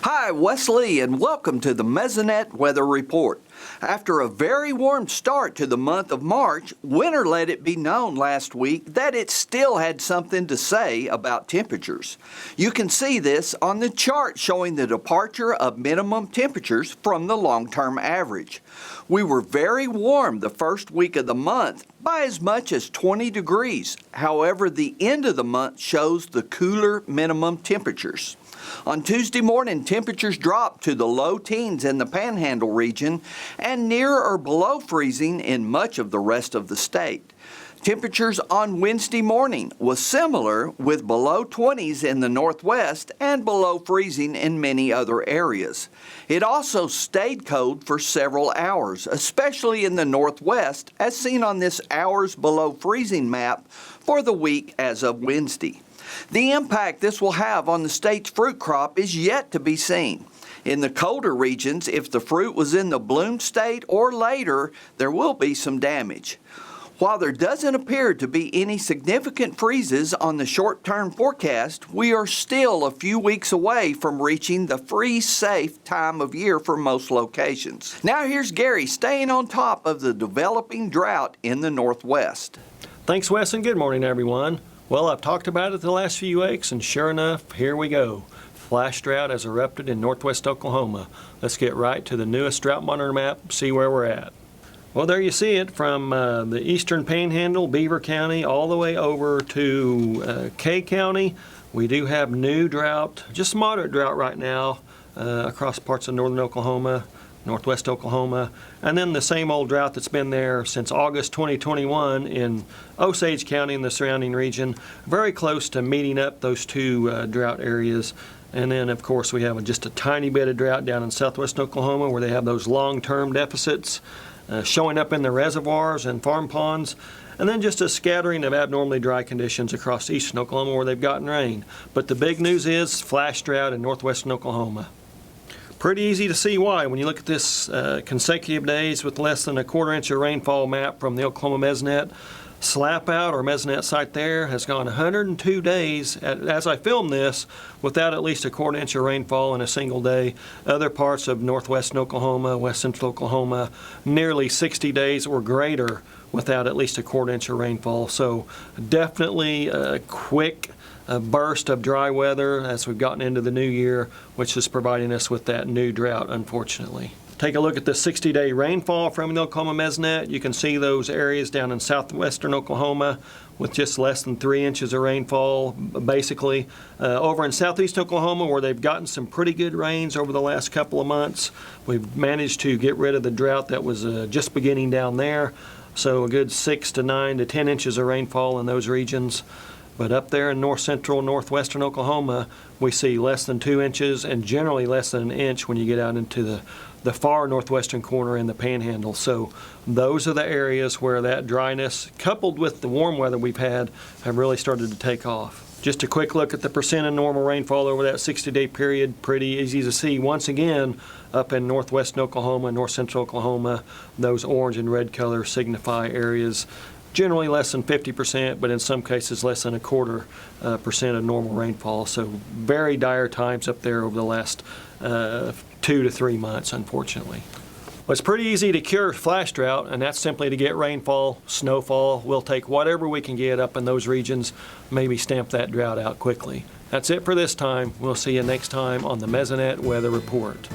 Hi, Wes Lee, and welcome to the Mesonet Weather Report. After a very warm start to the month of March, winter let it be known last week that it still had something to say about temperatures. You can see this on the chart showing the departure of minimum temperatures from the long-term average. We were very warm the first week of the month by as much as 20 degrees. However, the end of the month shows the cooler minimum temperatures. On Tuesday morning, temperatures dropped to the low teens in the Panhandle region and near or below freezing in much of the rest of the state. Temperatures on Wednesday morning was similar, with below 20s in the northwest and below freezing in many other areas. It also stayed cold for several hours, especially in the northwest, as seen on this hours below freezing map for the week as of Wednesday. The impact this will have on the state's fruit crop is yet to be seen. In the colder regions, if the fruit was in the bloom state or later, there will be some damage. While there doesn't appear to be any significant freezes on the short-term forecast, we are still a few weeks away from reaching the freeze-safe time of year for most locations. Now here's Gary staying on top of the developing drought in the Northwest. Thanks, Wes, and good morning, everyone. Well, I've talked about it the last few weeks, and sure enough, here we go. Flash drought has erupted in northwest Oklahoma. Let's get right to the newest drought monitor map, see where we're at. Well, there you see it from the eastern Panhandle, Beaver County, all the way over to Kay County. We do have new drought, just moderate drought right now across parts of northern Oklahoma, northwest Oklahoma, and then the same old drought that's been there since August 2021 in Osage County and the surrounding region, very close to meeting up those two drought areas. And then, of course, we have just a tiny bit of drought down in southwest Oklahoma where they have those long-term deficits showing up in the reservoirs and farm ponds, and then just a scattering of abnormally dry conditions across eastern Oklahoma where they've gotten rain. But the big news is flash drought in northwestern Oklahoma. Pretty easy to see why when you look at this consecutive days with less than a quarter inch of rainfall map from the Oklahoma Mesonet. Slap out or Mesonet site there has gone 102 days as I film this without at least a quarter inch of rainfall in a single day. Other parts of northwestern Oklahoma, west central Oklahoma, nearly 60 days or greater without at least a quarter inch of rainfall. So definitely a quick burst of dry weather as we've gotten into the new year, which is providing us with that new drought, unfortunately. Take a look at the 60-day rainfall from the Oklahoma Mesonet. You can see those areas down in southwestern Oklahoma with just less than 3 inches of rainfall, basically. Over in southeast Oklahoma, where they've gotten some pretty good rains over the last couple of months, we've managed to get rid of the drought that was just beginning down there. So a good 6 to 9 to 10 inches of rainfall in those regions. But up there in north central, northwestern Oklahoma, we see less than 2 inches and generally less than an inch when you get out into the far northwestern corner in the Panhandle. So those are the areas where that dryness, coupled with the warm weather we've had, have really started to take off. Just a quick look at the percent of normal rainfall over that 60-day period. Pretty easy to see. Once again, up in northwestern Oklahoma, north central Oklahoma, those orange and red colors signify areas generally less than 50%, but in some cases less than a quarter percent of normal rainfall. So very dire times up there over the last 2 to 3 months, unfortunately. Well, it's pretty easy to cure flash drought, and that's simply to get rainfall, snowfall. We'll take whatever we can get up in those regions, maybe stamp that drought out quickly. That's it for this time. We'll see you next time on the Mesonet Weather Report.